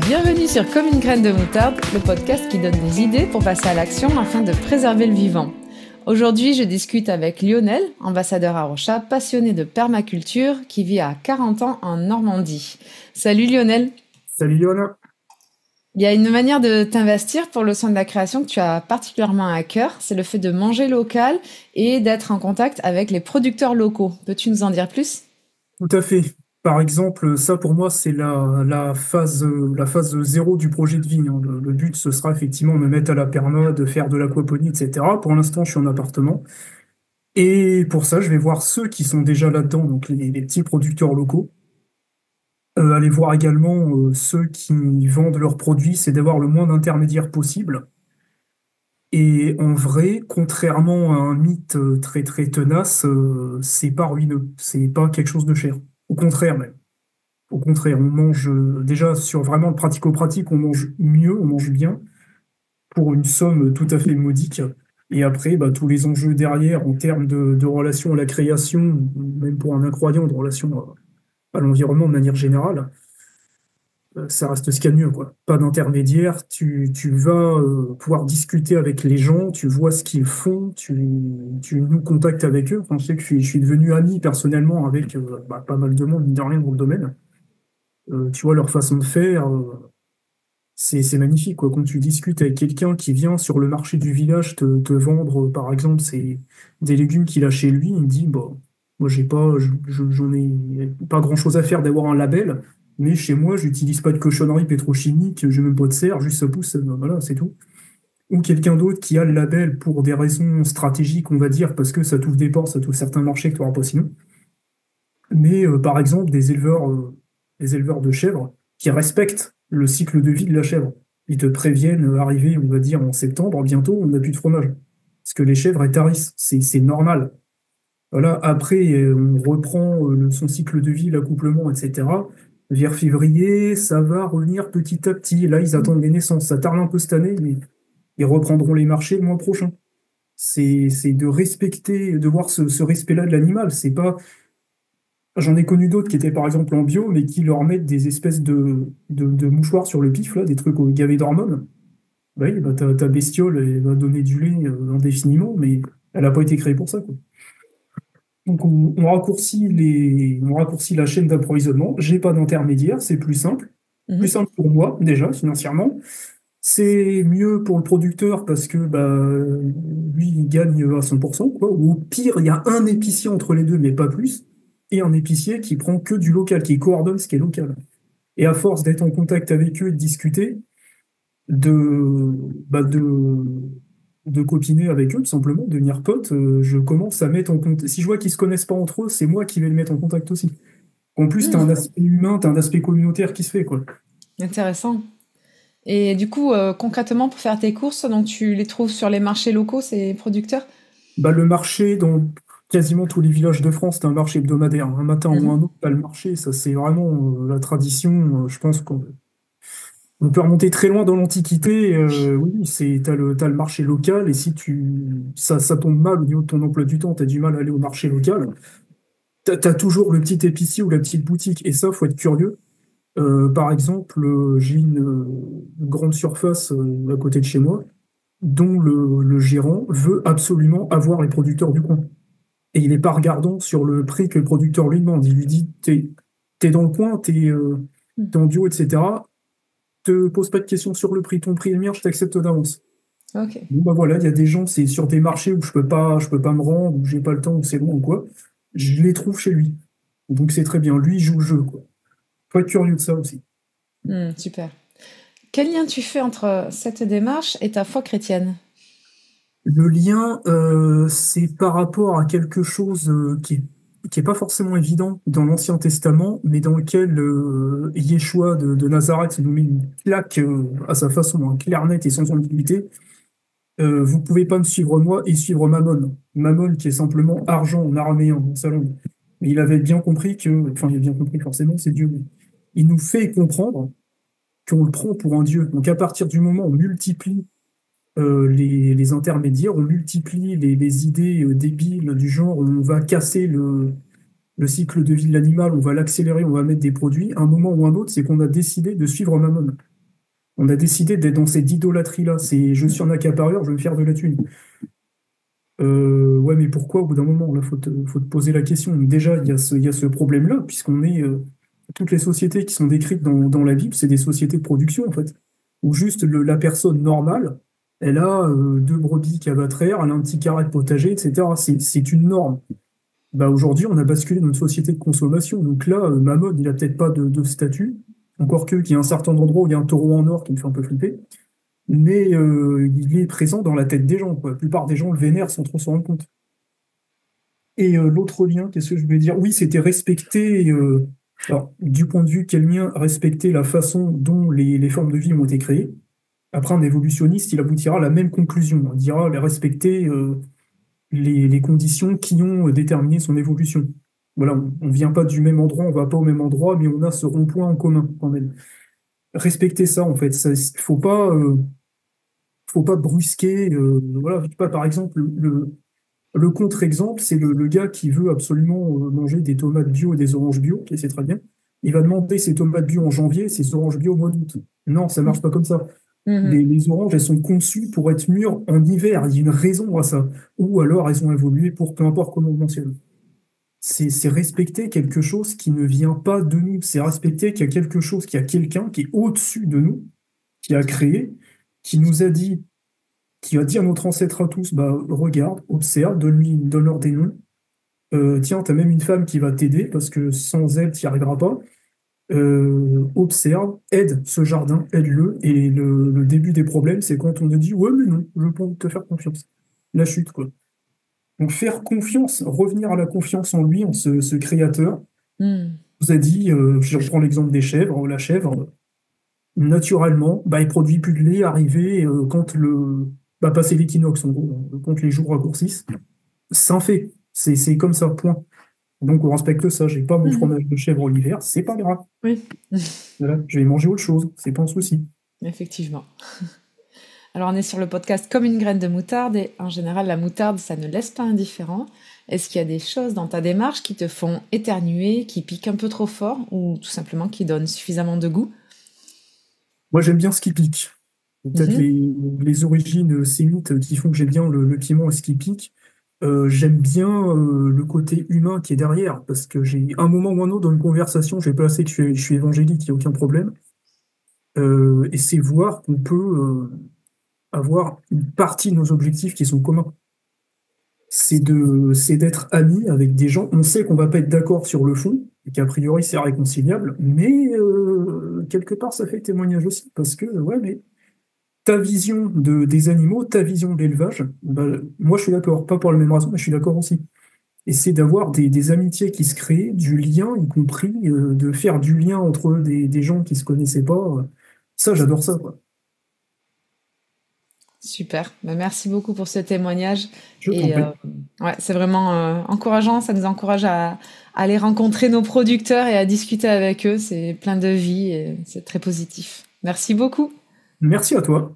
Bienvenue sur Comme une graine de moutarde, le podcast qui donne des idées pour passer à l'action afin de préserver le vivant. Aujourd'hui, je discute avec Lionel, ambassadeur Arocha, passionné de permaculture, qui vit à 40 ans en Normandie. Salut Lionel. Salut Léona. Il y a une manière de t'investir pour le soin de la création que tu as particulièrement à cœur, c'est le fait de manger local et d'être en contact avec les producteurs locaux. Peux-tu nous en dire plus ? Tout à fait. Par exemple, ça pour moi, c'est la phase zéro du projet de vie, hein. Le but, ce sera effectivement de me mettre à la perma, de faire de l'aquaponie, etc. Pour l'instant, je suis en appartement. Et pour ça, je vais voir ceux qui sont déjà là-dedans, donc les petits producteurs locaux. Aller voir également ceux qui vendent leurs produits, c'est d'avoir le moins d'intermédiaires possible. Et en vrai, contrairement à un mythe très très tenace, c'est pas ruineux, c'est pas quelque chose de cher. Au contraire même. Au contraire, on mange déjà sur vraiment le pratico-pratique, on mange mieux, on mange bien pour une somme tout à fait modique. Et après, bah, tous les enjeux derrière en termes de relation à la création, même pour un incroyant, de relation à l'environnement de manière générale, ça reste ce qu'il y a de mieux, quoi. Pas d'intermédiaire, tu vas pouvoir discuter avec les gens, tu vois ce qu'ils font, tu nous contactes avec eux. Enfin, je sais que je suis devenu ami personnellement avec pas mal de monde, mine de rien, dans le domaine. Tu vois leur façon de faire, c'est magnifique, quoi. Quand tu discutes avec quelqu'un qui vient sur le marché du village te vendre, par exemple, des légumes qu'il a chez lui, il me dit, bah, moi, j'en ai pas grand-chose à faire d'avoir un label, mais chez moi, j'utilise pas de cochonneries pétrochimiques, j'ai même pas de serre, juste ça pousse, voilà, c'est tout. Ou quelqu'un d'autre qui a le label pour des raisons stratégiques, on va dire, parce que ça t'ouvre des portes, ça t'ouvre certains marchés que tu n'auras pas sinon. Mais par exemple, des éleveurs de chèvres qui respectent le cycle de vie de la chèvre. Ils te préviennent, arrivé, on va dire, en septembre, bientôt, on n'a plus de fromage. Parce que les chèvres, elles tarissent, c'est normal. Voilà, après, on reprend son cycle de vie, l'accouplement, etc. Vers février, ça va revenir petit à petit. Là, ils attendent les naissances. Ça tarde un peu cette année, mais ils reprendront les marchés le mois prochain. C'est de respecter, de voir ce respect-là de l'animal. C'est pas J'en ai connu d'autres qui étaient par exemple en bio, mais qui leur mettent des espèces de mouchoirs sur le pif, là, des trucs gavés d'hormones. Bah oui, bah ta bestiole, elle va donner du lait indéfiniment, mais elle n'a pas été créée pour ça, quoi. Donc on raccourcit la chaîne d'approvisionnement. J'ai pas d'intermédiaire, c'est plus simple. Plus Mhm. simple pour moi, déjà, financièrement. C'est mieux pour le producteur parce que bah, lui, il gagne à 100%, quoi. Ou au pire, il y a un épicier entre les deux, mais pas plus. Et un épicier qui prend que du local, qui coordonne ce qui est local. Et à force d'être en contact avec eux et de discuter, de, bah, de copiner avec eux, tout simplement, de devenir pote, je commence à mettre en contact. Si je vois qu'ils se connaissent pas entre eux, c'est moi qui vais le mettre en contact aussi. En plus, tu as un Mhm. aspect humain, tu as un aspect communautaire qui se fait, quoi. Intéressant. Et du coup, concrètement, pour faire tes courses, donc tu les trouves sur les marchés locaux, ces producteurs? Bah, le marché, dans quasiment tous les villages de France, c'est un marché hebdomadaire. Un matin ou un Mhm. autre, t'as le marché. Ça, c'est vraiment la tradition. Je pense qu'on peut remonter très loin dans l'Antiquité. Oui, t'as le marché local. Et si ça tombe mal au niveau de ton emploi du temps, t'as du mal à aller au marché local, t'as toujours le petit épicier ou la petite boutique. Et ça, faut être curieux. Par exemple, j'ai une grande surface à côté de chez moi, dont le gérant veut absolument avoir les producteurs du coin. Et il n'est pas regardant sur le prix que le producteur lui demande. Il lui dit, t'es dans le coin, t'es en bio, etc. Te pose pas de questions sur le prix. Ton prix est le mien, je t'accepte d'avance. Ok. Bon, bah voilà, il y a des gens, c'est sur des marchés où je peux pas me rendre, où j'ai pas le temps, où c'est loin ou quoi. Je les trouve chez lui. Donc c'est très bien. Lui, il joue le jeu, quoi. Faut être curieux de ça aussi. Super. Quel lien tu fais entre cette démarche et ta foi chrétienne? Le lien, c'est par rapport à quelque chose qui est pas forcément évident dans l'Ancien Testament, mais dans lequel Yeshua de Nazareth il nous met une claque à sa façon, hein, claire, nette et sans ambiguïté. Vous pouvez pas me suivre moi et suivre Mammon. Mammon qui est simplement argent en araméen, dans sa langue. Mais il avait bien compris enfin il a bien compris forcément, c'est Dieu. Il nous fait comprendre qu'on le prend pour un Dieu. Donc à partir du moment où on multiplie les intermédiaires, on multiplie les idées débiles du genre on va casser Le cycle de vie de l'animal, on va l'accélérer, on va mettre des produits. À un moment ou un autre, c'est qu'on a décidé de suivre Mammon. On a décidé d'être dans cette idolâtrie-là. C'est je suis un accapareur, je veux me faire de la thune. Ouais, mais pourquoi au bout d'un moment? Là, faut te poser la question. Déjà, il y a ce problème-là, puisqu'on est. Toutes les sociétés qui sont décrites dans la Bible, c'est des sociétés de production, en fait. Où juste la personne normale, elle a deux brebis qui abattent, elle a un petit carré de potager, etc. C'est une norme. Bah, aujourd'hui, on a basculé dans une société de consommation. Donc là, Mammon, il a peut-être pas de statut. Encore qu'il y a un certain endroit où il y a un taureau en or qui me fait un peu flipper. Mais il est présent dans la tête des gens, quoi. La plupart des gens le vénèrent sans trop s'en rendre compte. Et l'autre lien, qu'est-ce que je voulais dire? Oui, c'était respecter, alors, du point de vue quel lien respecter la façon dont les formes de vie ont été créées. Après, un évolutionniste, il aboutira à la même conclusion. Il dira respecter les conditions qui ont déterminé son évolution. Voilà, on ne vient pas du même endroit, on ne va pas au même endroit, mais on a ce rond-point en commun quand même. Respecter ça, en fait. Faut pas brusquer. Voilà, je sais pas, par exemple, le contre-exemple, c'est le gars qui veut absolument manger des tomates bio et des oranges bio, ok, c'est très bien. Il va demander ses tomates bio en janvier, ses oranges bio au mois d'août. Non, ça marche pas comme ça. Mhm. Les oranges, elles sont conçues pour être mûres en hiver. Il y a une raison à ça. Ou alors, elles ont évolué pour peu importe comment on mentionne. C'est respecter quelque chose qui ne vient pas de nous. C'est respecter qu'il y a quelque chose, qu'il y a quelqu'un qui est au-dessus de nous, qui a créé, qui nous a dit, qui va dire à notre ancêtre à tous, bah, regarde, observe, donne-leur des noms. Tiens, tu as même une femme qui va t'aider parce que sans elle, tu n'y arriveras pas. Observe, aide ce jardin, aide-le. Et le début des problèmes, c'est quand on te dit, ouais, mais non, je peux te faire confiance. La chute, quoi. Donc faire confiance, revenir à la confiance en lui, en ce créateur. Mhm. Vous a dit, je reprends l'exemple des chèvres, la chèvre, naturellement, bah, il produit plus de lait arrivé quand bah, passer l'équinoxe, en gros, quand les jours raccourcissent. C'est un fait, c'est comme ça, point. Donc on respecte ça, j'ai pas mon Mhm. fromage de chèvre l'hiver, c'est pas grave. Oui, Voilà, je vais manger autre chose, c'est pas un souci. effectivement. Alors, on est sur le podcast Comme une graine de moutarde et en général, la moutarde, ça ne laisse pas indifférent. Est-ce qu'il y a des choses dans ta démarche qui te font éternuer, qui piquent un peu trop fort ou tout simplement qui donnent suffisamment de goût? Moi j'aime bien ce qui pique. Peut-être Mhm. les origines sémites qui font que j'aime bien le piment et ce qui pique. J'aime bien le côté humain qui est derrière, parce que j'ai un moment ou un autre dans une conversation, j'ai placé que je suis évangélique, il n'y a aucun problème. Et c'est voir qu'on peut avoir une partie de nos objectifs qui sont communs. C'est d'être amis avec des gens. On sait qu'on va pas être d'accord sur le fond, et qu'a priori c'est réconciliable, mais quelque part ça fait témoignage aussi, parce que ouais, mais ta vision des animaux, ta vision de l'élevage, bah, moi je suis d'accord, pas pour la même raison, mais je suis d'accord aussi. Et c'est d'avoir des amitiés qui se créent, du lien, y compris de faire du lien entre des gens qui se connaissaient pas. Ça, j'adore ça, quoi. Super. Ben, merci beaucoup pour ce témoignage. Je t'en Et prie. ouais, c'est vraiment encourageant. Ça nous encourage à aller rencontrer nos producteurs et à discuter avec eux. C'est plein de vie et c'est très positif. Merci beaucoup. Merci à toi.